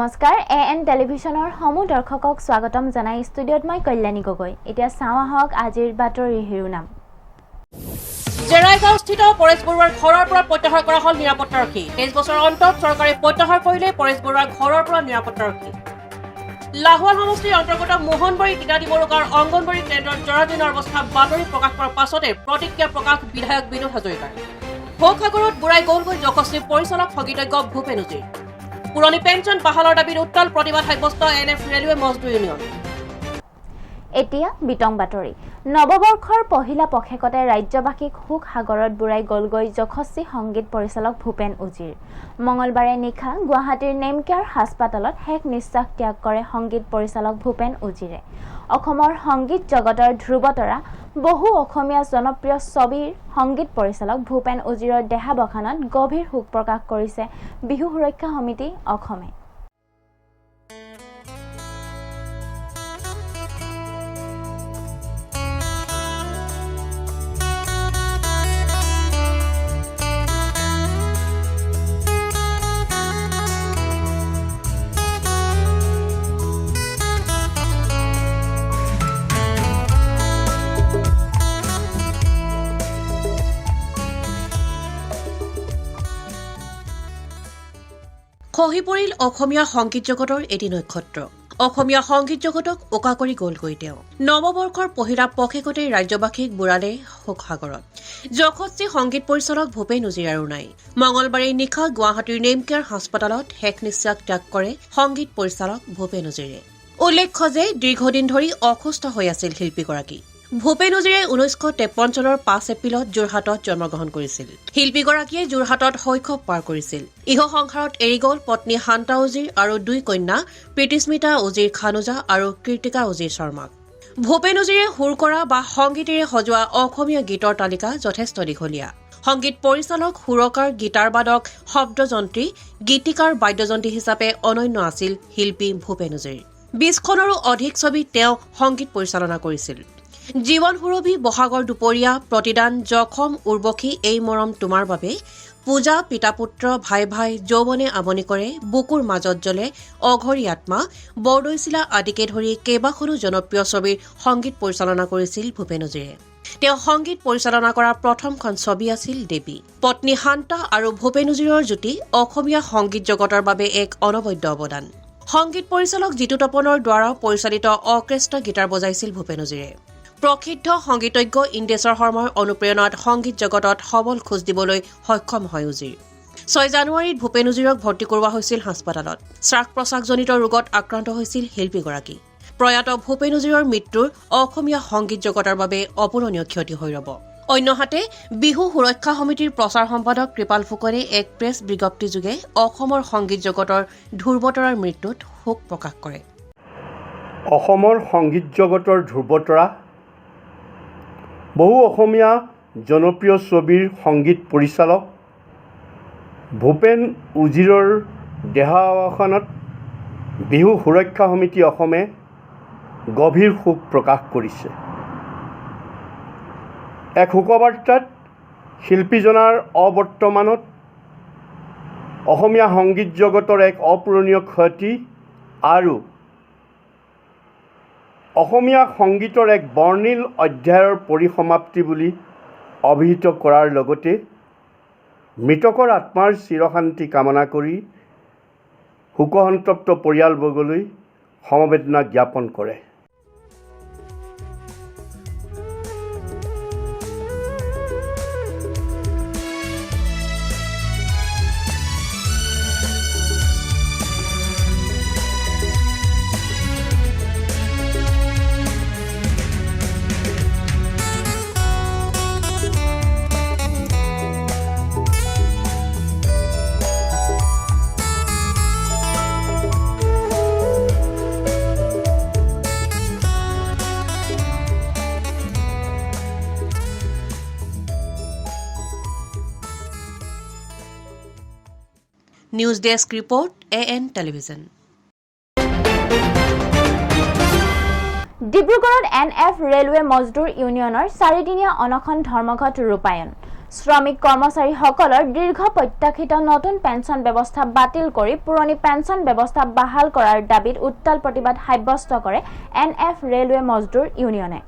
নমস্কাৰ এএন টেলিভিছনৰ সমূহ দৰ্শকক স্বাগতম জনাই ষ্টুডিঅ'ত মই কল্যাণী গগৈ এতিয়া চাওঁ আহক আজিৰ বাতৰিৰ শিৰোনাম জেৰাইগাঁওস্থিত পৰেশ বৰুৱাৰ ঘৰৰ পৰা প্ৰত্যাহাৰ কৰা হ'ল নিৰাপত্তাৰক্ষী 23 বছৰৰ অন্তত চৰকাৰে প্ৰত্যাহাৰ কৰিলে পৰেশ বৰুৱাৰ ঘৰৰ পৰা নিৰাপত্তাৰক্ষী লাহোৱাল সমষ্টিৰ অন্তৰ্গত মোহনবাৰী তিতাদি বৰুকাৰ অংগনবাড়ী কেন্দ্ৰত জৰাজীৰ্ণ অৱস্থা বাতৰি প্ৰকাশ কৰাৰ পাছতে প্ৰতিক্ৰিয়া প্ৰকাশ বিধায়ক বিনোদ হাজৰিকাৰ ভোগসাগৰত বুঢ়াই গ'লগৈ যশস্বী পৰিচালক স্থগিতজ্ঞ ভূপেন উজিৰ পুৰণি পেঞ্চন বাহালৰ দাবীত উত্তাল প্ৰতিবাদ সাব্যস্ত এনএফ ৰেলৱে মজদুৰ ইউনিয়ন এতিয়া বিতং বাতৰি নৱবৰ্ষৰ পহিলা পষেকতে ৰাজ্যবাসীক সুখ সাগৰত বুঢ়াই গ'লগৈ যশস্বী সংগীত পৰিচালক ভূপেন উজিৰ মঙলবাৰে নিশা গুৱাহাটীৰ নেমকেয়াৰ হাস্পাতালত শেষ নিশ্বাস ত্যাগ কৰে সংগীত পৰিচালক ভূপেন উজিৰে অসমৰ সংগীত জগতৰ ধ্ৰুৱতৰা বহু অসমীয়া জনপ্ৰিয় ছবিৰ সংগীত পৰিচালক ভূপেন উজিৰৰ দেহাৱসানত গভীৰ শোক প্ৰকাশ কৰিছে বিহু সুৰক্ষা সমিতি অসমে খহি পৰিল অসমীয়া সংগীত জগতৰ এটি নক্ষত্ৰ অসমীয়া সংগীত জগতক ওকা কৰি গ'লগৈ তেওঁ নৱবৰ্ষৰ পহিলা পষেকতে ৰাজ্যবাসীক বুঢ়ালে শোকসাগৰত যশস্বী সংগীত পৰিচালক ভূপেন উজিৰ আৰু নাই মঙলবাৰে নিশা গুৱাহাটীৰ নেমকেয়াৰ হাস্পাতালত শেষ নিশ্বাস ত্যাগ কৰে সংগীত পৰিচালক ভূপেন উজিৰে উল্লেখ্য যে দীৰ্ঘদিন ধৰি অসুস্থ হৈ আছিল শিল্পীগৰাকী ভূপেন উজিৰে 1953 চনৰ 5 এপ্ৰিলত যোৰহাটত জন্মগ্ৰহণ কৰিছিল শিল্পীগৰাকীয়ে যোৰহাটত শৈশৱ পাৰ কৰিছিল ইহ সংসাৰত এৰি গ'ল পত্নী শান্তা উজিৰ আৰু দুই কন্যা প্ৰীতিস্মিতা উজিৰ খানুজা আৰু কীৰ্তিকা উজিৰ শৰ্মাক ভূপেন উজিৰে সুৰ কৰা বা সংগীতেৰে সজোৱা অসমীয়া গীতৰ তালিকা যথেষ্ট দীঘলীয়া সংগীত পৰিচালক সুৰকাৰ গীটাৰবাদক শব্দযন্ত্ৰী গীতিকাৰ বাদ্যযন্ত্ৰী হিচাপে অনন্য আছিল শিল্পী ভূপেন উজিৰ 20খনৰো অধিক ছবি তেওঁ সংগীত পৰিচালনা কৰিছিল জীৱন সুৰভি বহাগৰ দুপৰীয়া প্ৰতিদান জখম উৰ্বশী এই মৰম তোমাৰ বাবে পূজা পিতা পুত্ৰ ভাই ভাই যৌৱনে আমনি কৰে বুকুৰ মাজত জ্বলে অঘৰী আত্মা বৰদৈচিলা আদিকে ধৰি কেইবাখনো জনপ্ৰিয় ছবিৰ সংগীত পৰিচালনা কৰিছিল ভূপেন উজিৰে তেওঁ সংগীত পৰিচালনা কৰা প্ৰথমখন ছবি আছিল দেৱী পত্নী শান্তা আৰু ভূপেন উজিৰৰ যুটি অসমীয়া সংগীত জগতৰ বাবে এক অনবদ্য অৱদান সংগীত পৰিচালক জিতু তপনৰ দ্বাৰা পৰিচালিত অৰ্কেষ্ট্ৰা গীটাৰ বজাইছিল ভূপেন উজিৰে প্ৰসিদ্ধ সংগীতজ্ঞ ইন্দেশ্বৰ শৰ্মাৰ অনুপ্ৰেৰণাত সংগীত জগতত সবল খোজ দিবলৈ সক্ষম হয় উজিৰ 6 জানুৱাৰীত ভূপেন উজিৰক ভৰ্তি কৰোৱা হৈছিল হাস্পাতালত শ্বাস প্ৰশ্বাসজনিত ৰোগত আক্ৰান্ত হৈছিল শিল্পীগৰাকী প্ৰয়াত ভূপেন উজিৰৰ মৃত্যুৰ অসমীয়া সংগীত জগতৰ বাবে অপূৰণীয় ক্ষতি হৈ ৰব অন্যহাতে বিহু সুৰক্ষা সমিতিৰ প্ৰচাৰ সম্পাদক কৃপাল ফুকনে এক প্ৰেছ বিজ্ঞপ্তিযোগে অসমৰ সংগীত জগতৰ ধ্ৰুৱতৰাৰ মৃত্যুত শোক প্ৰকাশ কৰে অসমৰ সংগীত জগতৰ ধ্ৰুৱতৰা বহু অসমীয়া জনপ্ৰিয় ছবিৰ সংগীত পৰিচালক ভূপেন উজিৰৰ দেহাৱসানত বিহু সুৰক্ষা সমিতি অসমে গভীৰ শোক প্ৰকাশ কৰিছে এক শোকবাৰ্তাত শিল্পীজনাৰ অবৰ্তমানত অসমীয়া সংগীত জগতৰ এক অপূৰণীয় ক্ষতি আৰু অসমীয়া সংগীতৰ এক বৰ্ণিল অধ্যায়ৰ পৰিসমাপ্তি বুলি অভিহিত কৰাৰ লগতে মৃতকৰ আত্মাৰ চিৰশান্তি কামনা কৰি শোকসন্তপ্ত পৰিয়ালবৰ্গলৈ সমবেদনা জ্ঞাপন কৰে news desk report AN television ডিব্ৰুগড়ত এনএফ ৰেলৱে মজদুৰ ইউনিয়নৰ 4দিনীয়া অনশন ধৰ্মঘট ৰূপায়ণ শ্ৰমিক কৰ্মচাৰীসকলৰ দীৰ্ঘ প্ৰত্যাশিত নতুন পেঞ্চন ব্যৱস্থা বাতিল কৰি পুৰণি পেঞ্চন ব্যৱস্থা বাহাল কৰাৰ দাবীত উত্তাল প্ৰতিবাদ সাব্যস্ত কৰে NF ৰেলৱে মজদুৰ ইউনিয়নে।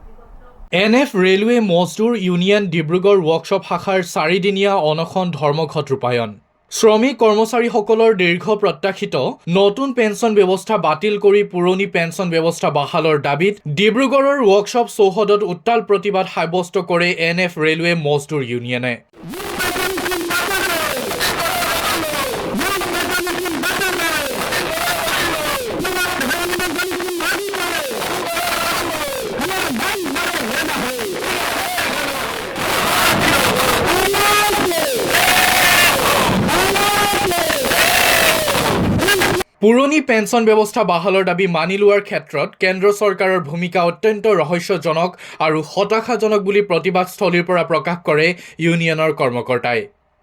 NF ৰেলৱে মজদুৰ ইউনিয়ন ডিব্ৰুগড় ৱৰ্কশ্বপ শাখাৰ 4দিনীয়া অনশন ধৰ্মঘট ৰূপায়ণ। শ্ৰমিক কৰ্মচাৰীসকলৰ দীৰ্ঘ প্ৰত্যাশিত নতুন পেঞ্চন ব্যৱস্থা বাতিল কৰি পুৰণি পেঞ্চন ব্যৱস্থা বাহালৰ দাবীত ডিব্ৰুগড়ৰ ৱৰ্কশ্বপ চৌহদত উত্তাল প্ৰতিবাদ সাব্যস্ত কৰে NF ৰেলৱে মজদুৰ ইউনিয়নে। পুৰণি পেঞ্চন ব্যৱস্থা বাহালৰ দাবী মানি লোৱাৰ ক্ষেত্ৰত কেন্দ্ৰ চৰকাৰৰ ভূমিকা অত্যন্ত ৰহস্যজনক আৰু হতাশাজনক বুলি প্ৰতিবাদস্থলীৰ পৰা প্ৰকাশ কৰে ইউনিয়নৰ কৰ্মকৰ্তাই।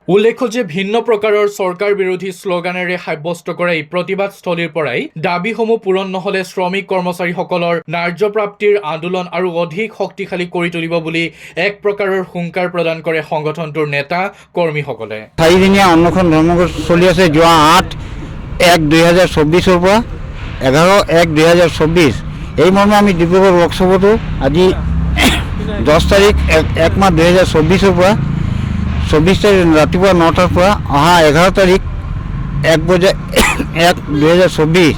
উল্লেখ্য যে ভিন্ন প্ৰকাৰৰ চৰকাৰ বিৰোধী শ্লোগানেৰে সাব্যস্ত কৰা এই প্ৰতিবাদস্থলীৰ পৰাই দাবীসমূহ পূৰণ নহ'লে শ্ৰমিক কৰ্মচাৰীসকলৰ ন্যায্যপ্ৰাপ্তিৰ আন্দোলন আৰু অধিক শক্তিশালী কৰি তুলিব বুলি এক প্ৰকাৰৰ হুংকাৰ প্ৰদান কৰে সংগঠনটোৰ নেতা কৰ্মীসকলে। 4দিনীয়া অনশন ধৰ্মঘট চলি আছে যোৱা 8/1/2024 পৰা 11/1/2024 এই মৰ্মে আমি ডিব্ৰুগড় ৱৰ্কশ্বপতো আজি 10 তাৰিখ 1 মাহ 2024 পৰা 24 তাৰিখ ৰাতিপুৱা 9টাৰ পৰা অহা 11 তাৰিখ 1/1/2024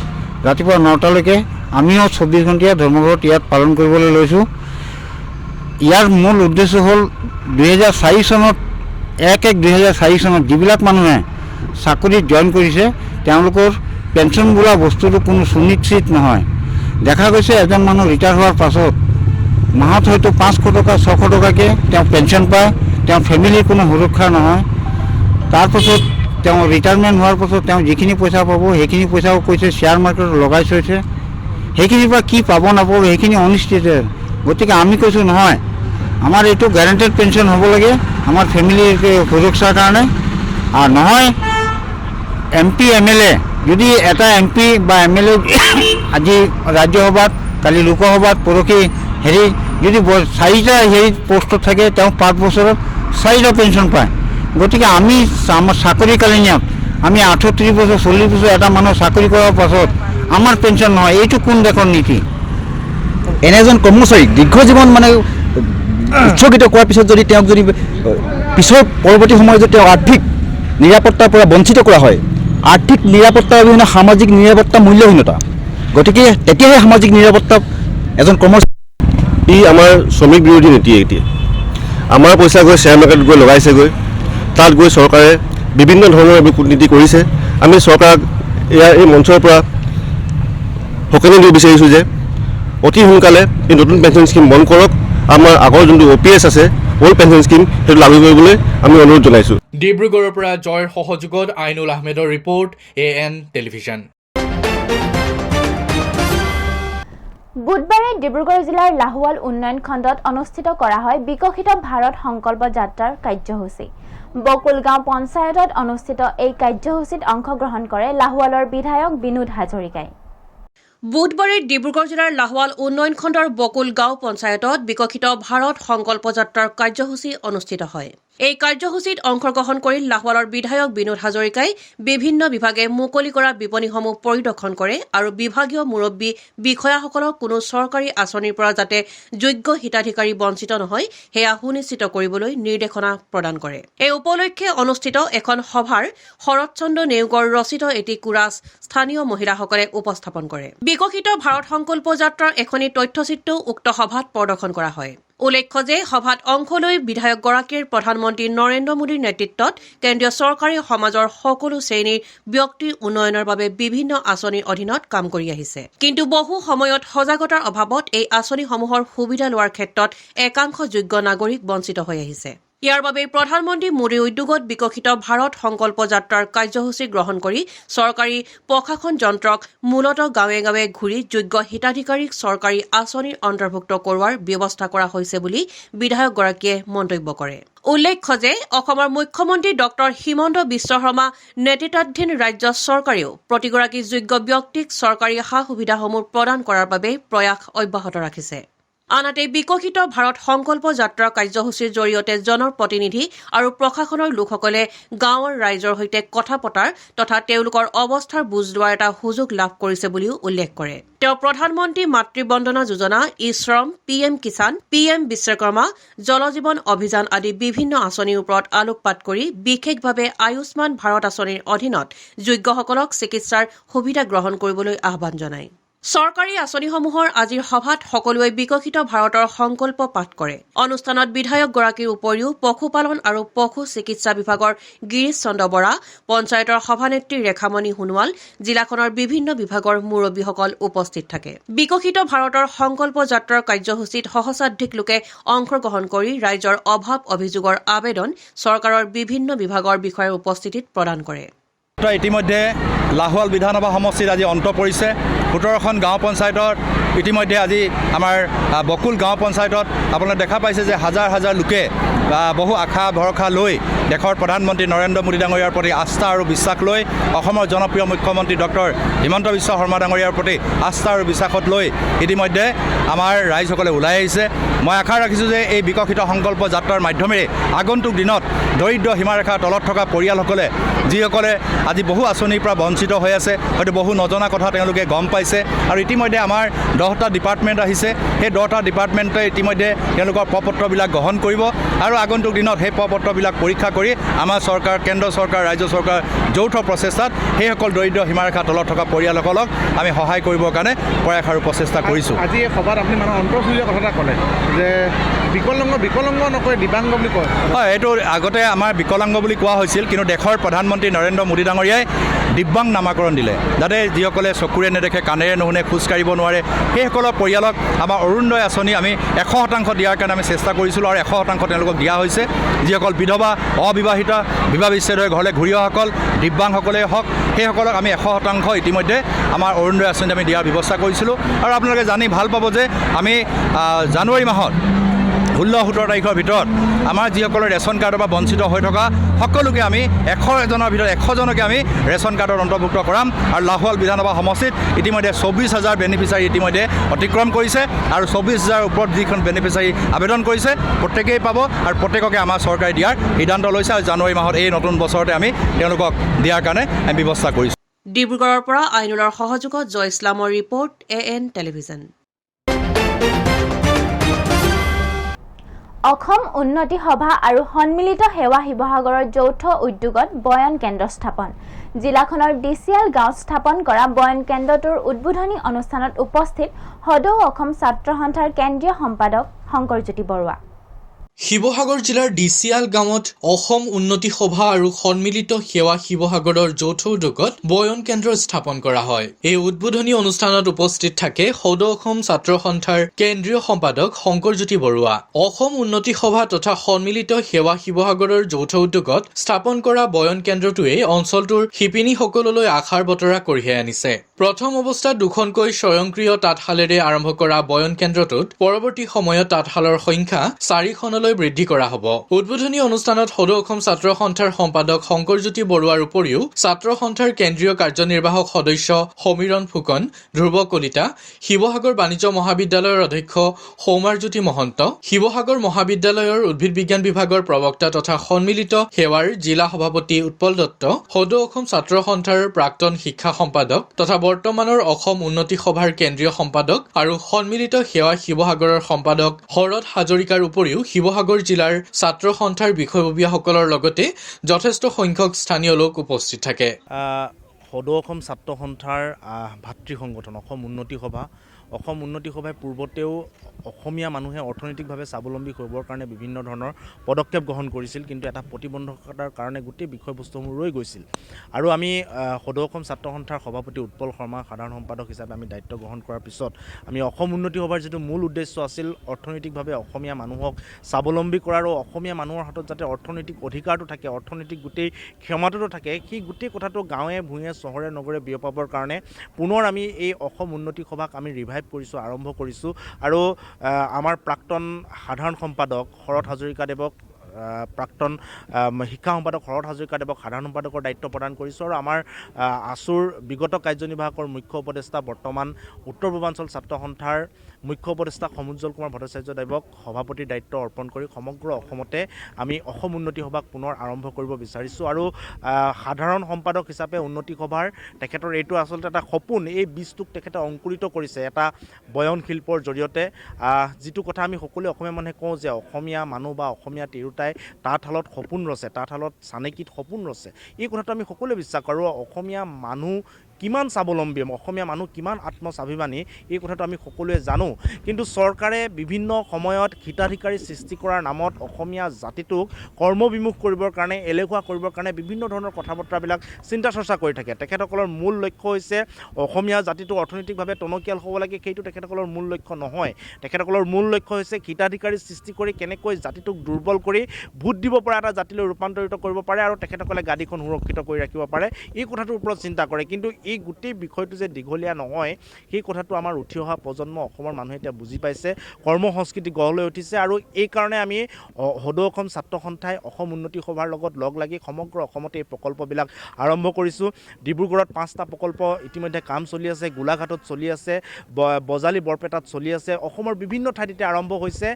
ৰাতিপুৱা 9টালৈকে আমিও 24 ঘণ্টীয়া ধৰ্মঘট ইয়াত পালন কৰিবলৈ লৈছোঁ। ইয়াৰ মূল উদ্দেশ্য হ'ল 2004 চনত 1/1/2004 চনত যিবিলাক মানুহে চাকৰিত জইন কৰিছে তেওঁলোকৰ পেঞ্চন বোলা বস্তুটো কোনো সুনিশ্চিত নহয়। দেখা গৈছে এজন মানুহ ৰিটায়াৰ হোৱাৰ পাছত মাহত হয়তো 500 টকা 600 টকাকৈ তেওঁ পেঞ্চন পায়, তেওঁ ফেমিলিৰ কোনো সুৰক্ষা নহয়। তাৰপাছত তেওঁ ৰিটায়াৰমেণ্ট হোৱাৰ পাছত তেওঁ যিখিনি পইচা পাব সেইখিনি পইচাও কৈছে শ্বেয়াৰ মাৰ্কেটত লগাই থৈছে, সেইখিনিৰ পৰা কি পাব নাপাব সেইখিনি অনিশ্চিত। গতিকে আমি কৈছোঁ নহয়, আমাৰ এইটো গেৰাণ্টেড পেঞ্চন হ'ব লাগে আমাৰ ফেমিলিৰ সুৰক্ষাৰ কাৰণে। আৰু নহয় MP MLA যদি এটা MP বা MLA আজি ৰাজ্যসভাত কালি লোকসভাত পৰহি যদি 4টা পোষ্টত থাকে তেওঁ 5 বছৰত 4টা পেঞ্চন পায়। গতিকে আমি আমাৰ চাকৰিকালীনত আমি 38 বছৰ 40 বছৰ এটা মানুহ চাকৰি কৰাৰ পাছত আমাৰ পেঞ্চন নহয়, এইটো কোন দেশৰ নীতি? এনে এজন কৰ্মচাৰীক দীৰ্ঘ জীৱন মানে উৎসৰ্গিত কৰাৰ পিছত যদি তেওঁক যদি পিছৰ পৰৱৰ্তী সময়ত যদি তেওঁ আৰ্থিক নিৰাপত্তাৰ পৰা বঞ্চিত কৰা হয়, আৰ্থিক নিৰাপত্তাৰ অবিহনে সামাজিক নিৰাপত্তা মূল্যহীনতা, গতিকে তেতিয়াহে সামাজিক নিৰাপত্তা এজন কৰ্মচাৰী। ই আমাৰ শ্ৰমিক বিৰোধী নীতি। এতিয়া আমাৰ পইচা গৈ শ্বেয়াৰ মাৰ্কেটত গৈ লগাইছেগৈ, তাত গৈ চৰকাৰে বিভিন্ন ধৰণৰ কূটনীতি কৰিছে। আমি চৰকাৰক এই মঞ্চৰ পৰা সকলো দিব বিচাৰিছোঁ যে অতি সোনকালে এই নতুন পেঞ্চন স্কীম বন্ধ কৰক। আমাৰ আগৰ যোনটো OPS আছে অল্ড পেঞ্চন স্কীম সেইটো লাগু কৰিবলৈ আমি অনুৰোধ জনাইছোঁ। ডিব্ৰুগড়ৰ পৰা জয়ৰ সহযোগত আইনুল আহমেদৰ ৰিপৰ্ট AN টেলিভিছন। বুধবাৰে ডিব্ৰুগড় জিলাৰ লাহোৱাল উন্নয়ন খণ্ডত অনুষ্ঠিত কৰা হয় বিকশিত ভাৰত সংকল্প যাত্ৰাৰ কাৰ্যসূচী। বকুলগাঁও পঞ্চায়তত অনুষ্ঠিত এই কাৰ্যসূচীত অংশগ্ৰহণ কৰে লাহোৱালৰ বিধায়ক বিনোদ হাজৰিকাই। বুধবাৰে ডিব্ৰুগড় জিলাৰ লাহোৱাল উন্নয়ন খণ্ডৰ বকুলগাঁও পঞ্চায়তত বিকশিত ভাৰত সংকল্প যাত্ৰাৰ কাৰ্যসূচী অনুষ্ঠিত হয়। এই কাৰ্যসূচীত অংশগ্ৰহণ কৰি লাহোৱালৰ বিধায়ক বিনোদ হাজৰিকাই বিভিন্ন বিভাগে মুকলি কৰা বিপণীসমূহ পৰিদৰ্শন কৰে আৰু বিভাগীয় মুৰব্বী বিষয়াসকলক কোনো চৰকাৰী আঁচনিৰ পৰা যাতে যোগ্য হিতাধিকাৰী বঞ্চিত নহয় সেয়া সুনিশ্চিত কৰিবলৈ নিৰ্দেশনা প্ৰদান কৰে। এই উপলক্ষে অনুষ্ঠিত এখন সভাৰ শৰৎচন্দ্ৰ নেওগৰ ৰচিত এটি কোৰাছ স্থানীয় মহিলাসকলে উপস্থাপন কৰে। বিকশিত ভাৰত সংকল্প যাত্ৰাৰ এখনি তথ্যচিত্ৰও উক্ত সভাত প্ৰদৰ্শন কৰা হয়। উল্লেখ্য যে সভাত অংশ লৈ বিধায়কগৰাকীৰ প্ৰধানমন্ত্ৰী নৰেন্দ্ৰ মোদীৰ নেতৃত্বত কেন্দ্ৰীয় চৰকাৰে সমাজৰ সকলো শ্ৰেণীৰ ব্যক্তিৰ উন্নয়নৰ বাবে বিভিন্ন আঁচনিৰ অধীনত কাম কৰি আহিছে। কিন্তু বহু সময়ত সজাগতাৰ অভাৱত এই আঁচনিসমূহৰ সুবিধা লোৱাৰ ক্ষেত্ৰত একাংশ যোগ্য নাগৰিক বঞ্চিত হৈ আহিছে। ইয়াৰ বাবে প্ৰধানমন্ত্ৰী মোদীৰ উদ্যোগত বিকশিত ভাৰত সংকল্প যাত্ৰাৰ কাৰ্যসূচী গ্ৰহণ কৰি চৰকাৰী প্ৰশাসন যন্ত্ৰক মূলতঃ গাঁৱে গাঁৱে ঘূৰি যোগ্য হিতাধিকাৰীক চৰকাৰী আঁচনিৰ অন্তৰ্ভুক্ত কৰোৱাৰ ব্যৱস্থা কৰা হৈছে বুলি বিধায়কগৰাকীয়ে মন্তব্য কৰে। উল্লেখ্য যে অসমৰ মুখ্যমন্ত্ৰী ডক্টৰ হিমন্ত বিশ্ব শৰ্মা নেতৃত্বাধীন ৰাজ্য চৰকাৰেও প্ৰতিগৰাকী যোগ্য ব্যক্তিক চৰকাৰী সা সুবিধাসমূহ প্ৰদান কৰাৰ বাবে প্ৰয়াস অব্যাহত ৰাখিছে। আনহাতে বিকশিত ভাৰত সংকল্প যাত্ৰা কাৰ্যসূচীৰ জৰিয়তে জনপ্ৰতিনিধি আৰু প্ৰশাসনৰ লোকসকলে গাঁৱৰ ৰাইজৰ সৈতে কথা পতাৰ তথা তেওঁলোকৰ অৱস্থাৰ বুজ লোৱাৰ এটা সুযোগ লাভ কৰিছে বুলিও উল্লেখ কৰে। তেওঁ প্ৰধানমন্ত্ৰী মাতৃবন্দনা যোজনা, ই-শ্ৰম, PM কিষাণ, PM বিশ্বকৰ্মা, জল জীৱন অভিযান আদি বিভিন্ন আঁচনিৰ ওপৰত আলোকপাত কৰি বিশেষভাৱে আয়ুষ্মান ভাৰত আঁচনিৰ অধীনত যোগ্যসকলক চিকিৎসাৰ সুবিধা গ্ৰহণ কৰিবলৈ আহ্বান জনায়। চৰকাৰী আঁচনিসমূহৰ আজিৰ সভাত সকলোৱে বিকশিত ভাৰতৰ সংকল্প পাঠ কৰে। অনুষ্ঠানত বিধায়কগৰাকীৰ উপৰিও পশুপালন আৰু পশু চিকিৎসা বিভাগৰ গিৰীশ চন্দ্ৰ বৰা, পঞ্চায়তৰ সভানেত্ৰী ৰেখামণি সোণোৱাল, জিলাখনৰ বিভিন্ন বিভাগৰ মুৰব্বীসকল উপস্থিত থাকে। বিকশিত ভাৰতৰ সংকল্প যাত্ৰাৰ কাৰ্যসূচীত সহস্ৰাধিক লোকে অংশগ্ৰহণ কৰি ৰাইজৰ অভাৱ অভিযোগৰ আবেদন চৰকাৰৰ বিভিন্ন বিভাগৰ বিষয়াৰ উপস্থিতিত প্ৰদান কৰে। ইতিমধ্যে লাহোৱাল বিধানসভা সমষ্টিত আজি অন্ত পৰিছে। 17খন গাঁও পঞ্চায়তত ইতিমধ্যে আজি আমাৰ বকুল গাঁও পঞ্চায়তত আপোনালোকে দেখা পাইছে যে হাজাৰ হাজাৰ লোকে বহু আশা ভৰসা লৈ দেশৰ প্ৰধানমন্ত্ৰী নৰেন্দ্ৰ মোদী ডাঙৰীয়াৰ প্ৰতি আস্থা আৰু বিশ্বাস লৈ অসমৰ জনপ্ৰিয় মুখ্যমন্ত্ৰী ডক্টৰ হিমন্ত বিশ্ব শৰ্মা ডাঙৰীয়াৰ প্ৰতি আস্থা আৰু বিশ্বাসত লৈ ইতিমধ্যে আমাৰ ৰাইজসকলে ওলাই আহিছে। মই আশা ৰাখিছোঁ যে এই বিকশিত সংকল্প যাত্ৰাৰ মাধ্যমেৰে আগন্তুক দিনত দৰিদ্ৰ সীমাৰেখাৰ তলত থকা পৰিয়ালসকলে যিসকলে আজি বহু আঁচনিৰ পৰা বঞ্চিত হৈ আছে, হয়তো বহু নজনা কথা তেওঁলোকে গম পাইছে আৰু ইতিমধ্যে আমাৰ 10টা ডিপাৰ্টমেণ্ট আহিছে। সেই 10টা ডিপাৰ্টমেণ্টে ইতিমধ্যে তেওঁলোকৰ প্ৰপত্ৰবিলাক গ্ৰহণ কৰিব আৰু আগন্তুক দিনত সেই প্ৰপত্ৰবিলাক পৰীক্ষা কৰি আমাৰ চৰকাৰ, কেন্দ্ৰ চৰকাৰ, ৰাজ্য চৰকাৰ যৌথ প্ৰচেষ্টাত সেইসকল দৰিদ্ৰ সীমাৰেখাৰ তলত থকা পৰিয়ালসকলক আমি সহায় কৰিবৰ কাৰণে প্ৰয়াস আৰু প্ৰচেষ্টা কৰিছোঁ। আজি এই সভাত আপুনি মানে অন্তৰ্চুলীয়া কথা এটা ক'লে যে বিকলাংগ নকয় দিব্যাংগ বুলি কয়। হয়, এইটো আগতে আমাৰ বিকলাংগ বুলি কোৱা হৈছিল, কিন্তু দেশৰ প্ৰধানমন্ত্ৰী নৰেন্দ্ৰ মোদী ডাঙৰীয়াই দিব্যাংগ নামাকৰণ দিলে, যাতে যিসকলে চকুৰে নেদেখে, কাণেৰে নুশুনে, খোজকাঢ়িব নোৱাৰে সেইসকলৰ পৰিয়ালক আমাৰ অৰুণোদয় আঁচনি আমি 100% দিয়াৰ কাৰণে আমি চেষ্টা কৰিছিলোঁ আৰু 100% তেওঁলোকক দিয়া হৈছে। যিসকল বিধৱা, অবিবাহিতা, বিবাহ বিচ্ছেদ হৈ ঘৰলৈ ঘূৰি অহাসকল, দিব্যাংগসকলেই হওক, সেইসকলক আমি 100% ইতিমধ্যে আমাৰ অৰুণোদয় আঁচনি আমি দিয়াৰ ব্যৱস্থা কৰিছিলোঁ। আৰু আপোনালোকে জানি ভাল পাব যে আমি জানুৱাৰী মাহত 16-17 তাৰিখৰ ভিতৰত আমাৰ যিসকলে ৰেচন কাৰ্ডৰ পৰা বঞ্চিত হৈ থকা সকলোকে আমি 100জনৰ ভিতৰত 100জনকে আমি ৰেচন কাৰ্ডত অন্তৰ্ভুক্ত কৰাম। আৰু লাহোৱাল বিধানসভা সমষ্টিত ইতিমধ্যে 24,000 বেনিফিচাৰী ইতিমধ্যে অতিক্ৰম কৰিছে আৰু 24,000 ওপৰত যিখন বেনিফিচাৰী আবেদন কৰিছে প্ৰত্যেকেই পাব আৰু প্ৰত্যেককে আমাৰ চৰকাৰে দিয়াৰ সিদ্ধান্ত লৈছে। আৰু জানুৱাৰী মাহত এই নতুন বছৰতে আমি তেওঁলোকক দিয়াৰ কাৰণে আমি ব্যৱস্থা কৰিছোঁ। ডিব্ৰুগড়ৰ পৰা আইনুলৰ সহযোগত জয় ইছলামৰ ৰিপৰ্ট, AN টেলিভিজন। অসম উন্নতি সভা আৰু সন্মিলিত সেৱা শিৱসাগৰৰ যৌথ উদ্যোগত বয়ন কেন্দ্ৰ স্থাপন। জিলাখনৰ ডিচিএল গাঁৱত স্থাপন কৰা বয়ন কেন্দ্ৰটোৰ উদ্বোধনী অনুষ্ঠানত উপস্থিত সদৌ অসম ছাত্ৰ সন্থাৰ কেন্দ্ৰীয় সম্পাদক শংকৰজ্যোতি বৰুৱা। শিৱসাগৰ জিলাৰ ডিচিয়াল গাঁৱত অসম উন্নতি সভা আৰু সন্মিলিত সেৱা শিৱসাগৰৰ যৌথ উদ্যোগত বয়ন কেন্দ্ৰ স্থাপন কৰা হয়। এই উদ্বোধনী অনুষ্ঠানত উপস্থিত থাকে সদৌ অসম ছাত্ৰ সন্থাৰ কেন্দ্ৰীয় সম্পাদক শংকৰজ্যোতি বৰুৱা। অসম উন্নতি সভা তথা সন্মিলিত সেৱা শিৱসাগৰৰ যৌথ উদ্যোগত স্থাপন কৰা বয়ন কেন্দ্ৰটোৱে অঞ্চলটোৰ শিপিনীসকললৈ আশাৰ বতৰা কঢ়িয়াই আনিছে। প্ৰথম অৱস্থাত 2খনকৈ স্বয়ংক্ৰিয় তাঁতশালেৰে আৰম্ভ কৰা বয়ন কেন্দ্ৰটোত পৰৱৰ্তী সময়ত তাঁতশালৰ সংখ্যা 4খনলৈ বৃদ্ধি কৰা হ'ব। উদ্বোধনী অনুষ্ঠানত সদৌ অসম ছাত্ৰ সন্থাৰ সম্পাদক শংকৰজ্যোতি বৰুৱাৰ উপৰিও ছাত্ৰ সন্থাৰ কেন্দ্ৰীয় কাৰ্যনিৰ্বাহক সদস্য সমীৰণ ফুকন, ধ্ৰুৱ কলিতা, শিৱসাগৰ বাণিজ্য মহাবিদ্যালয়ৰ অধ্যক্ষ সৌমাৰজ্যোতি মহন্ত, শিৱসাগৰ মহাবিদ্যালয়ৰ উদ্ভিদ বিজ্ঞান বিভাগৰ প্ৰবক্তা তথা সন্মিলিত সেৱাৰ জিলা সভাপতি উৎপল দত্ত, সদৌ অসম ছাত্ৰ সন্থাৰ প্ৰাক্তন শিক্ষা সম্পাদক তথা বৰ্তমানৰ অসম উন্নতি সভাৰ কেন্দ্ৰীয় সম্পাদক আৰু সন্মিলিত সেৱা শিৱসাগৰৰ সম্পাদক শৰৎ হাজৰিকাৰ উপৰিও শিৱসাগৰ জিলাৰ ছাত্ৰ সন্থাৰ বিষয়ববীয়াসকলৰ লগতে যথেষ্ট সংখ্যক স্থানীয় লোক উপস্থিত থাকে। সদৌ অসম ছাত্ৰ সন্থাৰ ভাতৃ সংগঠন অসম উন্নতি সভা। অসম উন্নতি সভাই পূৰ্বতেও অসমীয়া মানুহে অৰ্থনৈতিকভাৱে স্বাৱলম্বী কৰিবৰ কাৰণে বিভিন্ন ধৰণৰ পদক্ষেপ গ্ৰহণ কৰিছিল, কিন্তু এটা প্ৰতিবন্ধকতাৰ কাৰণে গোটেই বিষয়বস্তুসমূহ ৰৈ গৈছিল। আৰু আমি সদৌ অসম ছাত্ৰ সন্থাৰ সভাপতি উৎপল শৰ্মা সাধাৰণ সম্পাদক হিচাপে আমি দায়িত্ব গ্ৰহণ কৰাৰ পিছত আমি অসম উন্নতি সভাৰ যিটো মূল উদ্দেশ্য আছিল অৰ্থনৈতিকভাৱে অসমীয়া মানুহক স্বাৱলম্বী কৰা আৰু অসমীয়া মানুহৰ হাতত যাতে অৰ্থনৈতিক অধিকাৰটো থাকে, অৰ্থনৈতিক গোটেই ক্ষমতাটো থাকে, সেই গোটেই কথাটো গাঁৱে ভূঞে চহৰে নগৰে বিয়পাবৰ কাৰণে পুনৰ আমি এই অসম উন্নতি সভাক আমি ৰিভাইভ কৰিছোঁ, আৰম্ভ কৰিছোঁ। আৰু আমাৰ প্ৰাক্তন সাধাৰণ সম্পাদক শৰৎ হাজৰিকাদেৱক প্ৰাক্তন শিক্ষা সম্পাদক শৰৎ হাজৰিকাদেৱক সাধাৰণ সম্পাদকৰ দায়িত্ব প্ৰদান কৰিছোঁ আৰু আমাৰ আছুৰ বিগত কাৰ্যনিৰ্বাহকৰ মুখ্য উপদেষ্টা বৰ্তমান উত্তৰ পূৰ্বাঞ্চল ছাত্ৰ সন্থাৰ মুখ্য উপদেষ্টা সমুজ্জ্বল কুমাৰ ভট্টাচাৰ্যদেৱক সভাপতিৰ দায়িত্ব অৰ্পণ কৰি সমগ্ৰ অসমতে আমি অসম উন্নতি সভাক পুনৰ আৰম্ভ কৰিব বিচাৰিছোঁ আৰু সাধাৰণ সম্পাদক হিচাপে উন্নতি সভাৰ তেখেতৰ এইটো আচলতে এটা সপোন, এই বীজটোক তেখেতে অংকুৰিত কৰিছে এটা বয়ন শিল্পৰ জৰিয়তে। যিটো কথা আমি সকলোৱে অসমীয়া মানুহে কওঁ যে অসমীয়া মানুহ বা অসমীয়া তিৰোতাই তাঁতশালত সপোন ৰচে, তাঁতশালত চানেকিত সপোন ৰচে, এই কথাটো আমি সকলোৱে বিশ্বাস কৰোঁ। অসমীয়া মানুহ কিমান স্বাৱলম্বী, অসমীয়া মানুহ কিমান আত্মস্বাভিমানী, এই কথাটো আমি সকলোৱে জানো। কিন্তু চৰকাৰে বিভিন্ন সময়ত হিতাধিকাৰী সৃষ্টি কৰাৰ নামত অসমীয়া জাতিটোক কৰ্মবিমুখ কৰিবৰ কাৰণে, এলেহুৱা কৰিবৰ কাৰণে বিভিন্ন ধৰণৰ কথা বতৰাবিলাক চিন্তা চৰ্চা কৰি থাকে। তেখেতসকলৰ মূল লক্ষ্য হৈছে অসমীয়া জাতিটো অৰ্থনৈতিকভাৱে টনকিয়াল হ'ব লাগে, সেইটো তেখেতসকলৰ মূল লক্ষ্য নহয়। তেখেতসকলৰ মূল লক্ষ্য হৈছে হিতাধিকাৰী সৃষ্টি কৰি কেনেকৈ জাতিটোক দুৰ্বল কৰি ভোট দিব পৰা এটা জাতিলৈ ৰূপান্তৰিত কৰিব পাৰে আৰু তেখেতসকলে গাদীখন সুৰক্ষিত কৰি ৰাখিব পাৰে, এই কথাটোৰ ওপৰত চিন্তা কৰে। কিন্তু এই গোটেই বিষয়টো যে দীঘলীয়া নহয়, সেই কথাটো আমাৰ উঠি অহা প্ৰজন্ম অসমৰ মানুহে এতিয়া বুজি পাইছে। কৰ্ম সংস্কৃতি গঢ় লৈ উঠিছে আৰু এই কাৰণে আমি সদৌ অসম ছাত্ৰ সন্থাই অসম উন্নতি সভাৰ লগত লগ লাগি সমগ্ৰ অসমতে এই প্ৰকল্পবিলাক আৰম্ভ কৰিছোঁ। ডিব্ৰুগড়ত 5টা প্ৰকল্প ইতিমধ্যে কাম চলি আছে, গোলাঘাটত চলি আছে, বজালী বৰপেটাত চলি আছে, অসমৰ বিভিন্ন ঠাইত এতিয়া আৰম্ভ হৈছে।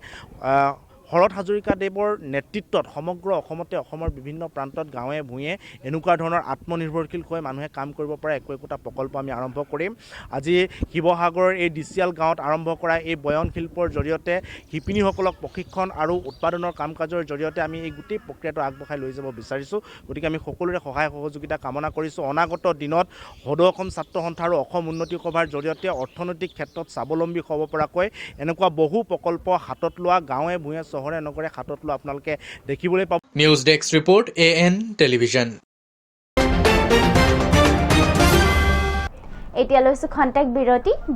শৰৎ হাজৰিকাদেৱৰ নেতৃত্বত সমগ্ৰ অসমতে অসমৰ বিভিন্ন প্ৰান্তত গাঁৱে ভূঞে এনেকুৱা ধৰণৰ আত্মনিৰ্ভৰশীল হৈ মানুহে কাম কৰিব পৰা একোটা প্ৰকল্প আমি আৰম্ভ কৰিম। আজি শিৱসাগৰৰ এই ডিচিয়াল গাঁৱত আৰম্ভ কৰা এই বয়ন শিল্পৰ জৰিয়তে শিপিনীসকলক প্ৰশিক্ষণ আৰু উৎপাদনৰ কাম কাজৰ জৰিয়তে আমি এই গোটেই প্ৰক্ৰিয়াটো আগবঢ়াই লৈ যাব বিচাৰিছোঁ। গতিকে আমি সকলোৰে সহায় সহযোগিতা কামনা কৰিছোঁ। অনাগত দিনত সদৌ অসম ছাত্ৰ সন্থা আৰু অসম উন্নতি সভাৰ জৰিয়তে অৰ্থনৈতিক ক্ষেত্ৰত স্বাৱলম্বী হ'ব পৰাকৈ এনেকুৱা বহু প্ৰকল্প হাতত লোৱা, গাঁৱে ভূঞে চহৰে নগৰে হাতত লোৱা আপোনালোকে দেখিবলৈ পাব। News desk report AN television. এতিয়া লৈছোঁ খন্তেক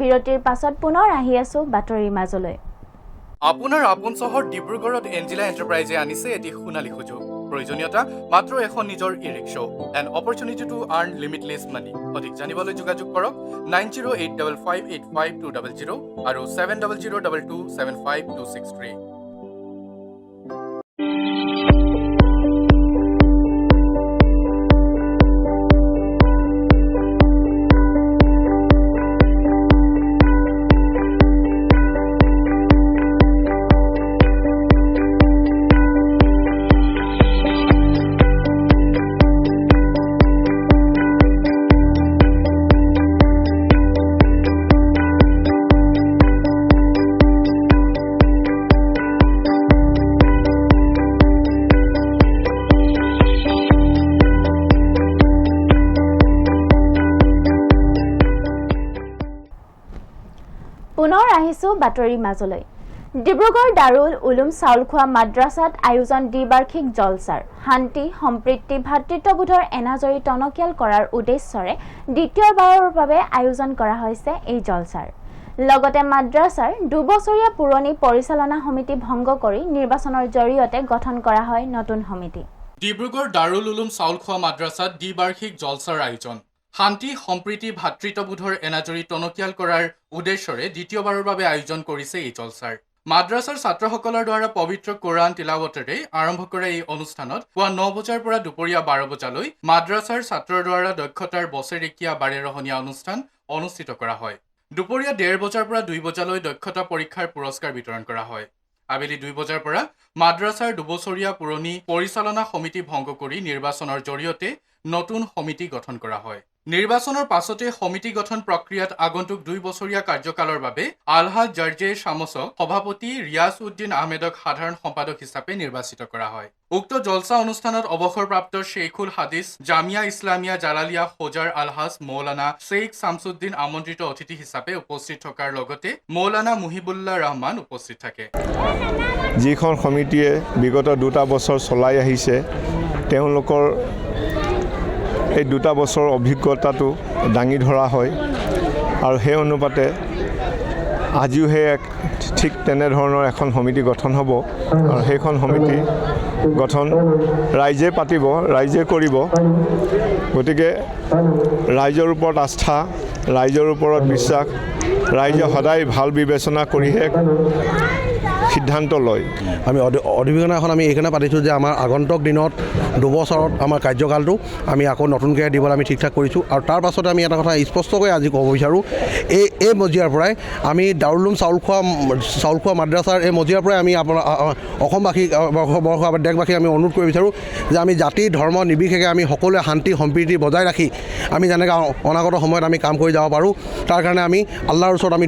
বিৰতিৰ পাছত পুনৰ আহি আছোঁ বাতৰিৰ মাজলৈ। আপোনাৰ আপোন চহৰ ডিব্ৰুগড়ত এঞ্জিলা এণ্টাৰপ্ৰাইজে আনিছে এটি সোণালী সুযোগ। প্ৰয়োজনীয়তা মাত্ৰ এখন নিজৰ e rickshaw. An opportunity to earn limitless money. অধিক জানিবলৈ যোগাযোগ কৰক 9085585200 আৰু 7002275263। পুনৰ আহিছোঁ বাতৰিৰ মাজলৈ। ডিব্ৰুগড় দাৰুল উলুম চাউলখোৱা মাদ্ৰাছাত আয়োজন দ্বিবাৰ্ষিক জলছাৰ। শান্তি, সম্প্ৰীতি, ভাতৃত্ববোধৰ এনাজৰী টনকিয়াল কৰাৰ উদ্দেশ্যৰে দ্বিতীয়বাৰৰ বাবে আয়োজন কৰা হৈছে এই জলছাৰ। লগতে মাদ্ৰাছাৰ 2 বছৰীয়া পুৰণি পৰিচালনা সমিতি ভংগ কৰি নিৰ্বাচনৰ জৰিয়তে গঠন কৰা হয় নতুন সমিতি। ডিব্ৰুগড় দাৰুল উলুম চাউলখোৱা মাদ্ৰাছাত দ্বিবাৰ্ষিক জলছাৰ আয়োজন। শান্তি, সম্প্ৰীতি, ভাতৃত্ববোধৰ এনাজৰী টনকিয়াল কৰাৰ উদ্দেশ্যৰে দ্বিতীয়বাৰৰ বাবে আয়োজন কৰিছে এই জলছাৰ। মাদ্ৰাছাৰ ছাত্ৰসকলৰ দ্বাৰা পবিত্ৰ কোৰাণ তিলাৱতেৰে আৰম্ভ কৰা এই অনুষ্ঠানত পুৱা 9 বজাৰ পৰা দুপৰীয়া 12 বজালৈ মাদ্ৰাছাৰ ছাত্ৰৰ দ্বাৰা দক্ষতাৰ বছেৰেকীয়া বাৰেৰহণীয়া অনুষ্ঠান অনুষ্ঠিত কৰা হয়। দুপৰীয়া 1:30 বজাৰ পৰা 2 বজালৈ দক্ষতা পৰীক্ষাৰ পুৰস্কাৰ বিতৰণ কৰা হয়। আবেলি 2 বজাৰ পৰা মাদ্ৰাছাৰ 2 বছৰীয়া পুৰণি পৰিচালনা সমিতি ভংগ কৰি নিৰ্বাচনৰ জৰিয়তে নতুন সমিতি গঠন কৰা হয়। নিৰ্বাচনৰ পাছতে সমিতি গঠন প্ৰক্ৰিয়াত আগন্তুক 2 বছৰীয়া কাৰ্যকালৰ বাবে আলহাজ জাৰ্জে শামছক সভাপতি, ৰিয়াজ উদ্দিন আহমেদক সাধাৰণ সম্পাদক হিচাপে নিৰ্বাচিত কৰা হয়। উক্ত জলছা অনুষ্ঠানত অৱসৰপ্ৰাপ্ত শ্বেইখুল হাদিছ জামিয়া ইছলামিয়া জালালিয়া হোজাৰ আলহাজ মৌলানা শ্বেইখ শামছুদ্দিন আমন্ত্ৰিত অতিথি হিচাপে উপস্থিত থকাৰ লগতে মৌলানা মুহিবুল্লাহ ৰহমান উপস্থিত থাকে। যিখন সমিতিয়ে বিগত 2টা বছৰ চলাই আহিছে, তেওঁলোকৰ এই 2টা বছৰৰ অভিজ্ঞতাটো দাঙি ধৰা হয় আৰু সেই অনুপাতে আজিও ঠিক তেনেধৰণৰ এখন সমিতি গঠন হ'ব আৰু সেইখন সমিতি গঠন ৰাইজে পাতিব, ৰাইজে কৰিব। গতিকে ৰাইজৰ ওপৰত আস্থা, ৰাইজৰ ওপৰত বিশ্বাস, ৰাইজে সদায় ভাল বিবেচনা কৰিহে সিদ্ধান্ত লয়। আমি অধিৱেশন এখন আমি এইকাৰণে পাতিছোঁ যে আমাৰ আগন্তুক দিনত 2 বছৰত আমাৰ কাৰ্যকালটো আমি আকৌ নতুনকৈ দিবলৈ আমি ঠিক ঠাক কৰিছোঁ। আৰু তাৰ পাছতে আমি এটা কথা স্পষ্টকৈ আজি ক'ব বিচাৰোঁ, এই মজিয়াৰ পৰাই আমি দাৰুল চাউল খোৱা মাদ্ৰাছাৰ এই মজিয়াৰ পৰাই আমি আপোনাৰ অসমবাসীক দেশবাসীক আমি অনুৰোধ কৰিব বিচাৰোঁ যে আমি জাতি ধৰ্ম নিৰ্বিশেষে আমি সকলোৱে শান্তি সম্প্ৰীতি বজাই ৰাখি আমি যেনেকৈ অনাগত সময়ত আমি কাম কৰি যাব পাৰোঁ, তাৰ কাৰণে আমি আল্লাহৰ ওচৰত আমি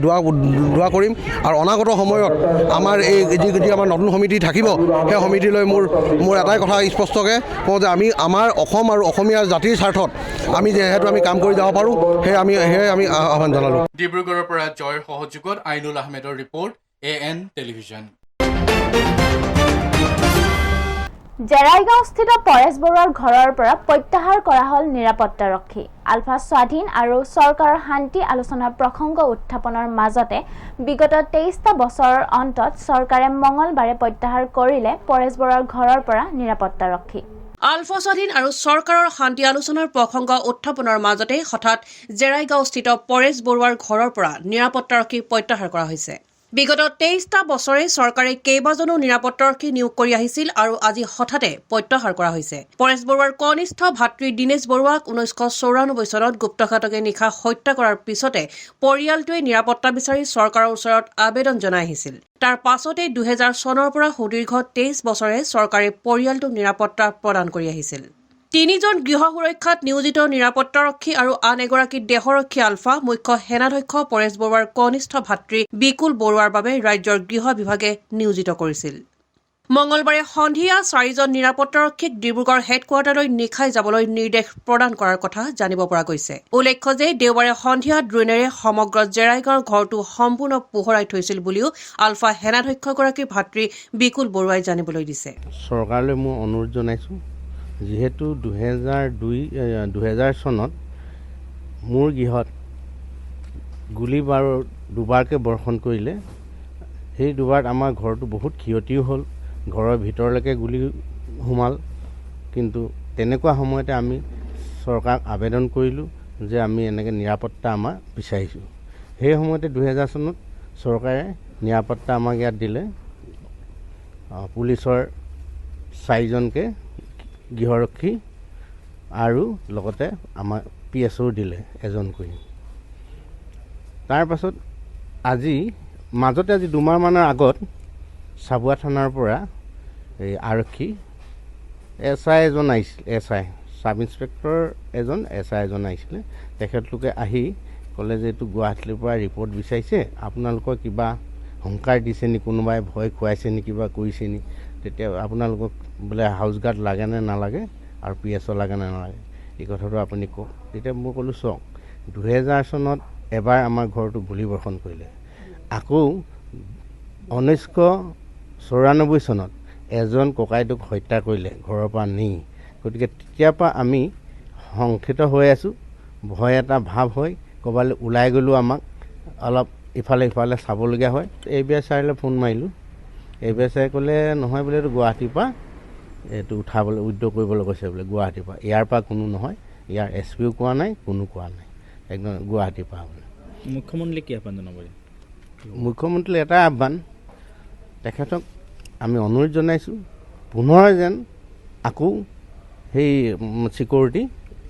দোৱা কৰিম। আৰু অনাগত সময়ত আমাৰ এই যি আমাৰ নতুন সমিতি থাকিব, সেই সমিতিলৈ মোৰ এটাই কথা স্পষ্টকৈ কওঁ যে আমাৰ অসম আৰু অসমীয়া জাতিৰ স্বাৰ্থত আমি যিহেতু আমি কাম কৰি যাব পাৰোঁ, সেয়ে আমি আহ্বান জনালোঁ। ডিব্ৰুগড়ৰ পৰা জয়ৰ সহযোগত আইনুল আহমেদৰ ৰিপৰ্ট, AN টেলিভিজন। জেৰাইগাঁওস্থিত পৰেশ বৰুৱাৰ ঘৰৰ পৰা প্ৰত্যাহাৰ কৰা হ'ল নিৰাপত্তাৰক্ষী। আলফা স্বাধীন আৰু চৰকাৰৰ শান্তি আলোচনাৰ প্ৰসংগ উত্থাপনৰ মাজতে বিগত 23টা বছৰৰ অন্তত চৰকাৰে মঙলবাৰে প্ৰত্যাহাৰ কৰিলে পৰেশ বৰুৱাৰ ঘৰৰ পৰা নিৰাপত্তাৰক্ষী। আলফা স্বাধীন আৰু চৰকাৰৰ শান্তি আলোচনাৰ প্ৰসংগ উত্থাপনৰ মাজতে হঠাৎ জেৰাইগাঁওস্থিত পৰেশ বৰুৱাৰ ঘৰৰ পৰা নিৰাপত্তাৰক্ষী প্ৰত্যাহাৰ কৰা হৈছে। বিগত 23টা বছৰে চৰকাৰে কেইবাজনো নিৰাপত্তাৰক্ষী নিয়োগ কৰি আহিছিল আৰু আজি হঠাতে প্ৰত্যাহাৰ কৰা হৈছে। পৰেশ বৰুৱাৰ কনিষ্ঠ ভাতৃ দীনেশ বৰুৱাক 1994 চনত গুপ্তঘাতকে নিশা হত্যা কৰাৰ পিছতে পৰিয়ালটোৱে নিৰাপত্তা বিচাৰি চৰকাৰৰ ওচৰত আবেদন জনাই আহিছিল। তাৰ পাছতে 2000 চনৰ পৰা সুদীৰ্ঘ 23 বছৰে চৰকাৰে পৰিয়ালটোক নিৰাপত্তা প্ৰদান কৰি আহিছিল। 3জন গৃহ সুৰক্ষাত নিয়োজিত নিৰাপত্তাৰক্ষী আৰু আন এগৰাকী দেহৰক্ষী আলফা মুখ্য সেনাধ্যক্ষ পৰেশ বৰুৱাৰ কনিষ্ঠ ভাতৃ বিকুল বৰুৱাৰ বাবে ৰাজ্যৰ গৃহ বিভাগে নিয়োজিত কৰিছিল। মঙলবাৰে সন্ধিয়া 4জন নিৰাপত্তাৰক্ষীক ডিব্ৰুগড় হেডকোৱাৰ্টাৰলৈ নিশাই যাবলৈ নিৰ্দেশ প্ৰদান কৰাৰ কথা জানিব পৰা গৈছে। উল্লেখ্য যে দেওবাৰে সন্ধিয়া ড্ৰোনেৰে সমগ্ৰ জেৰাইগাঁৱৰ ঘৰটো সম্পূৰ্ণ পোহৰাই থৈছিল বুলিও আলফা সেনাধ্যক্ষগৰাকীৰ ভাতৃ বিকুল বৰুৱাই জানিবলৈ দিছে। চৰকাৰলৈ মই অনুৰোধ জনাইছোঁ, যিহেতু 2000 চনত মোৰ গৃহত গুলী বাৰুদ দুবাৰকৈ বৰ্ষণ কৰিলে। সেই দুবাৰত আমাৰ ঘৰটো বহুত ক্ষতিও হ'ল, ঘৰৰ ভিতৰলৈকে গুলী সোমাল। কিন্তু তেনেকুৱা সময়তে আমি চৰকাৰক আবেদন কৰিলোঁ যে আমি এনেকৈ নিৰাপত্তা আমাৰ বিচাৰিছোঁ। সেই সময়তে 2000 চনত চৰকাৰে নিৰাপত্তা আমাক ইয়াত দিলে। পুলিচৰ 4জনকৈ গৃহৰক্ষী আৰু লগতে আমাৰ PSO দিলে এজনকৈ। তাৰ পাছত মাজতে 2 মাহমানৰ আগত চাবুৱা থানাৰ পৰা এই আৰক্ষী SI এজন আহিছিল, SI চাব ইন্সপেক্টৰ এজন SI এজন আহিছিলে। তেখেতলোকে আহি ক'লে যে এইটো গুৱাহাটীৰ পৰা ৰিপৰ্ট বিচাৰিছে, আপোনালোকৰ কিবা সংকাৰ দিছে নি, কোনোবাই ভয় খুৱাইছে নি, কিবা কৰিছে নি। তেতিয়া আপোনালোকক বোলে হাউচ গাৰ্ড লাগে নে নালাগে আৰু PSO লাগে নে নালাগে, এই কথাটো আপুনি কওক। তেতিয়া মই ক'লোঁ চাওক, 2000 চনত এবাৰ আমাৰ ঘৰটো গুলীবৰ্ষণ কৰিলে, আকৌ 1994 চনত এজন ককাইদেউক হত্যা কৰিলে ঘৰৰ পৰা নি। গতিকে তেতিয়াৰ পৰা আমি সংকিত হৈ আছোঁ, ভয় এটা ভাৱ হয়। ক'ৰবালৈ ওলাই গ'লেও আমাক অলপ ইফালে সিফালে চাবলগীয়া হয়। ABI ছাৰলৈ ফোন মাৰিলোঁ, ABI ছাৰে ক'লে নহয় বোলে এইটো গুৱাহাটীৰ পৰা এইটো উঠাবলৈ উদ্যোগ কৰিবলৈ কৈছে বোলে, গুৱাহাটীৰ পৰা। ইয়াৰ পৰা কোনো নহয়, ইয়াৰ SPও কোৱা নাই, কোনো কোৱা নাই, একদম গুৱাহাটীৰ পৰা বোলে। মুখ্যমন্ত্ৰীলৈ কি আহ্বান জনাব? মুখ্যমন্ত্ৰীলৈ এটাই আহ্বান, তেখেতক আমি অনুৰোধ জনাইছোঁ পুনৰ যেন আকৌ সেই ছিকিউৰিটি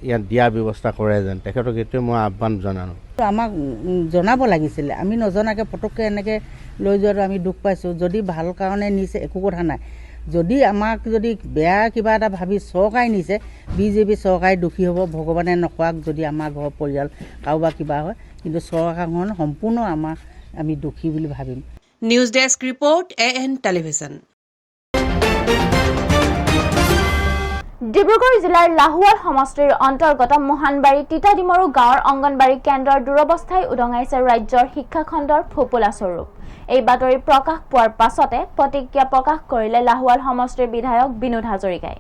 ইয়াত দিয়াৰ ব্যৱস্থা কৰে যেন, তেখেতক এইটোৱে মই আহ্বান জনালোঁ। আমাক জনাব লাগিছিলে, আমি নজনাকৈ পটককৈ এনেকৈ লৈ যোৱাটো আমি দুখ পাইছোঁ। যদি ভাল কাৰণে নিছে একো কথা নাই, যদি আমাক যদি বেয়া কিবা এটা ভাবি চৰকাৰে নিছে, BJP চৰকাৰে দোষী হ'ব। ভগৱানে নকৰাক যদি আমাৰ ঘৰৰ পৰিয়াল কাৰোবাৰ কিবা হয়, কিন্তু চৰকাৰখন সম্পূৰ্ণ আমি দোষী বুলি ভাবিম। News desk report, AN television. Dibrugarh জিলাৰ লাহোৱাল সমষ্টিৰ অন্তৰ্গত মোহানবাৰী তিতাডিমৰু গাঁৱৰ অংগনবাড়ী কেন্দ্ৰৰ দুৰৱস্থাই উদঙাইছে ৰাজ্যৰ শিক্ষাখণ্ডৰ ফোপোলা স্বৰূপ। এই বাতৰি প্ৰকাশ পোৱাৰ পাছতে প্ৰতিক্ৰিয়া প্ৰকাশ কৰিলে লাহোৱাল সমষ্টিৰ বিধায়ক বিনোদ হাজৰিকাই।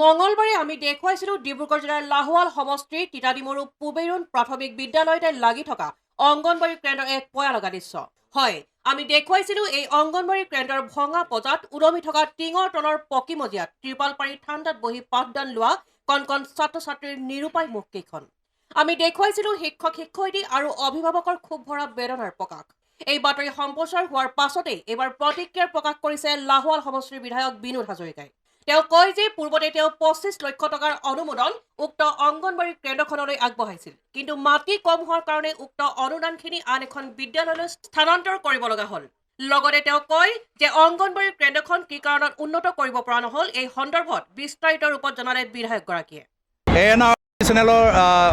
মঙলবাৰে আমি দেখুৱাইছিলো ডিব্ৰুগড় জিলাৰ লাহোৱাল সমষ্টিৰ তিতাডিমৰু পুবেৰুণ প্ৰাথমিক বিদ্যালয়তে লাগি থকা অংগনবাড়ী কেন্দ্ৰৰ এক পয়ালগা দৃশ্য। হয়, আমি দেখুৱাইছিলো এই অংগনবাড়ী কেন্দ্ৰৰ ভঙা পজাত উলমি থকা টিঙৰ তলৰ পকী মজিয়াত ত্ৰিপাল পাৰি ঠাণ্ডাত বহি পাঠদান লোৱা কণ কণ ছাত্ৰ ছাত্ৰীৰ নিৰূপায় মুখকেইখন। আমি দেখুৱাইছিলো শিক্ষক শিক্ষয়িত্ৰী আৰু অভিভাৱকৰ ক্ষোভ ভৰা বেদনাৰ প্ৰকাশ। এই বাতৰি সম্প্ৰচাৰ হোৱাৰ পাছতেই এইবাৰ প্ৰতিক্ৰিয়া প্ৰকাশ কৰিছে লাহোৱাল সমষ্টিৰ বিধায়ক বিনোদ হাজৰিকাই। তেওঁ কয় যে পূৰ্বতে তেওঁ 25 লক্ষ টকাৰ অনুমোদন উক্ত অংগনবাড়ী কেন্দ্ৰখনলৈ আগবঢ়াইছিল, কিন্তু মাটি কম হোৱাৰ কাৰণে উক্ত অনুদানখিনি আন এখন বিদ্যালয়লৈ স্থানান্তৰ কৰিব লগা হ'ল। লগতে তেওঁ কয় যে অংগনবাড়ী কেন্দ্ৰখন কি কাৰণত উন্নত কৰিব পৰা নহ'ল এই সন্দৰ্ভত বিস্তাৰিত ৰূপত জনালে বিধায়কগৰাকীয়ে। চেনেলৰ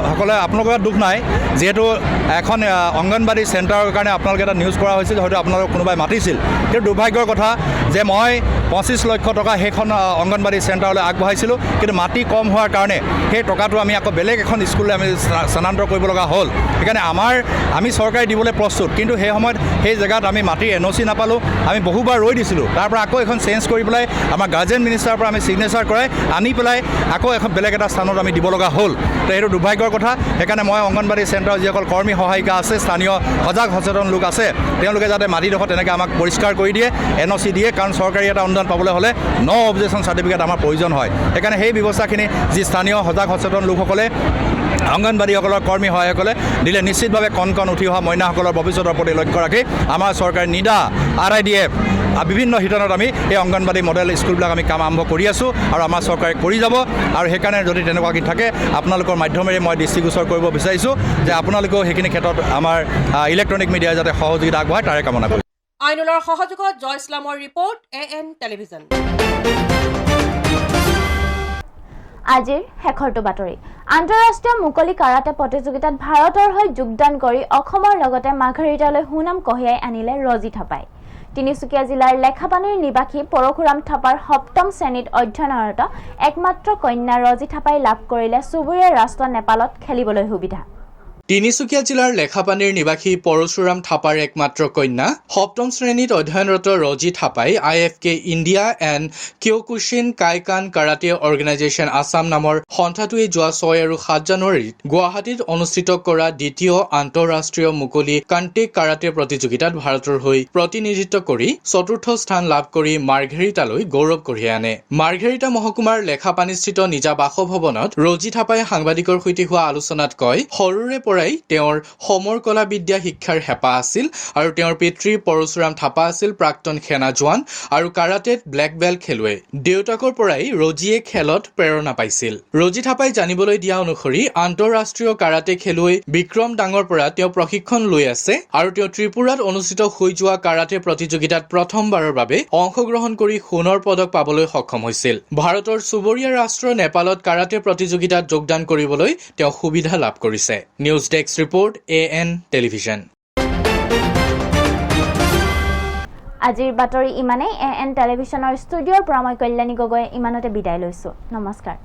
সকলে আপোনালোকৰ দুখ নাই, যিহেতু এখন অংগনবাড়ী চেণ্টাৰৰ কাৰণে আপোনালোকে এটা নিউজ কৰা হৈছিল, হয়তো আপোনালোকক কোনোবাই মাতিছিল, কিন্তু দুৰ্ভাগ্যৰ কথা যে মই 25 লক্ষ টকা সেইখন অংগনবাড়ী চেণ্টাৰলৈ আগবঢ়াইছিলোঁ, কিন্তু মাটি কম হোৱাৰ কাৰণে সেই টকাটো আমি আকৌ বেলেগ এখন স্কুললৈ আমি স্থানান্তৰ কৰিব লগা হ'ল। সেইকাৰণে আমি চৰকাৰে দিবলৈ প্ৰস্তুত, কিন্তু সেই সময়ত সেই জেগাত আমি মাটিৰ NOC নাপালোঁ। আমি বহুবাৰ ৰৈ দিছিলোঁ, তাৰ পৰা আকৌ এখন চেঞ্জ কৰি পেলাই আমাৰ গাৰ্জেন মিনিষ্টাৰৰ পৰা আমি ছিগনেচাৰ কৰাই আনি পেলাই আকৌ এখন বেলেগ এটা স্থানত আমি দিব লগা হ'ল। তো এইটো দুৰ্ভাগ্যৰ কথা। সেইকাৰণে মই অংগনবাড়ী চেণ্টাৰৰ যিসকল কৰ্মী সহায়িকা আছে, স্থানীয় সজাগ সচেতন লোক আছে, তেওঁলোকে যাতে মাটিডোখৰ তেনেকৈ আমাক পৰিষ্কাৰ কৰি দিয়ে, NOC দিয়ে, কাৰণ চৰকাৰী এটা অনুদান পাবলৈ হ'লে ন অবজেকশ্যন চাৰ্টিফিকেট আমাৰ প্ৰয়োজন হয়। সেইকাৰণে সেই ব্যৱস্থাখিনি যি স্থানীয় সজাগ সচেতন লোকসকলে অংগনবাড়ীসকলৰ কৰ্মী সহায়কসকলে দিলে নিশ্চিতভাৱে কণ উঠি অহা মইনাসকলৰ ভৱিষ্যতৰ প্ৰতি লক্ষ্য ৰাখি আমাৰ চৰকাৰে নিদা RIDF বিভিন্ন শিতানত আমি এই অংগনবাড়ী মডেল স্কুলবিলাক আমি কাম আৰম্ভ কৰি আছোঁ আৰু আমাৰ চৰকাৰে কৰি যাব। আৰু সেইকাৰণে যদি তেনেকুৱা কি থাকে আপোনালোকৰ মাধ্যমেৰে মই দৃষ্টিগোচৰ কৰিব বিচাৰিছোঁ যে আপোনালোকেও সেইখিনি ক্ষেত্ৰত আমাৰ ইলেক্ট্ৰনিক মিডিয়াই যাতে সহযোগিতা আগবঢ়ায় তাৰে কামনা কৰিছোঁ। আইনুলৰ সহযোগত জয় ইছলামৰ ৰিপৰ্ট AN টেলিভিজন। আজিৰ শেষৰটো বাতৰি। আন্তঃৰাষ্ট্ৰীয় মুকলি কাৰাটে প্ৰতিযোগিতাত ভাৰতৰ হৈ যোগদান কৰি অসমৰ লগতে মাৰ্ঘেৰিটালৈ সুনাম কঢ়িয়াই আনিলে ৰজি থাপাই। তিনিচুকীয়া জিলাৰ লেখাপানীৰ নিবাসী পৰশুৰাম থাপাৰ 7ম শ্ৰেণীত অধ্যয়নৰত একমাত্ৰ কন্যা ৰজি থাপাই লাভ কৰিলে চুবুৰীয়া ৰাষ্ট্ৰ নেপালত খেলিবলৈ সুবিধা। তিনিচুকীয়া জিলাৰ লেখাপানীৰ নিবাসী পৰশুৰাম থাপাৰ একমাত্ৰ কন্যা 7ম শ্ৰেণীত অধ্যয়নৰত ৰজি থাপাই IFK India and Kyokushin Kaikan karate organisation Assam নামৰ সন্থাটোৱে যোৱা 6 আৰু 7 জানুৱাৰীত গুৱাহাটীত অনুষ্ঠিত কৰা দ্বিতীয় আন্তঃৰাষ্ট্ৰীয় মুকলি কণ্টেক কাৰাটে প্ৰতিযোগিতাত ভাৰতৰ হৈ প্ৰতিনিধিত্ব কৰি 4ৰ্থ স্থান লাভ কৰি মাৰ্ঘেৰিটালৈ গৌৰৱ কঢ়িয়াই আনে। মাৰ্ঘেৰিটা মহকুমাৰ লেখাপানীস্থিত নিজা বাসভৱনত ৰজি থাপাই সাংবাদিকৰ সৈতে হোৱা আলোচনাত কয়, সৰুৰে তেওঁৰ সমৰ কলা বিদ্যা শিক্ষাৰ হেঁপাহ আছিল আৰু তেওঁৰ পিতৃ পৰশুৰাম থাপা আছিল প্ৰাক্তন সেনা জোৱান আৰু কাৰাটেত ব্লেক বেল্ট খেলুৱৈ। দেউতাকৰ পৰাই ৰজিয়ে খেলত প্ৰেৰণা পাইছিল। ৰজি থাপাই জানিবলৈ দিয়া অনুসৰি আন্তঃৰাষ্ট্ৰীয় কাৰাটে খেলুৱৈ বিক্ৰম ডাঙৰ পৰা তেওঁ প্ৰশিক্ষণ লৈ আছে আৰু তেওঁ ত্ৰিপুৰাত অনুষ্ঠিত হৈ যোৱা কাৰাটে প্ৰতিযোগিতাত প্ৰথমবাৰৰ বাবে অংশগ্ৰহণ কৰি সোণৰ পদক পাবলৈ সক্ষম হৈছিল। ভাৰতৰ চুবুৰীয়া ৰাষ্ট্ৰ নেপালত কাৰাটে প্ৰতিযোগিতাত যোগদান কৰিবলৈ তেওঁ সুবিধা লাভ কৰিছে। News desk report AN television. আজিৰ বাতৰি ইমানেই। AN টেলিভিছনৰ ষ্টুডিঅ'ৰ পৰা মই কল্যাণী গগৈ ইমানতে বিদায় লৈছোঁ। নমস্কাৰ।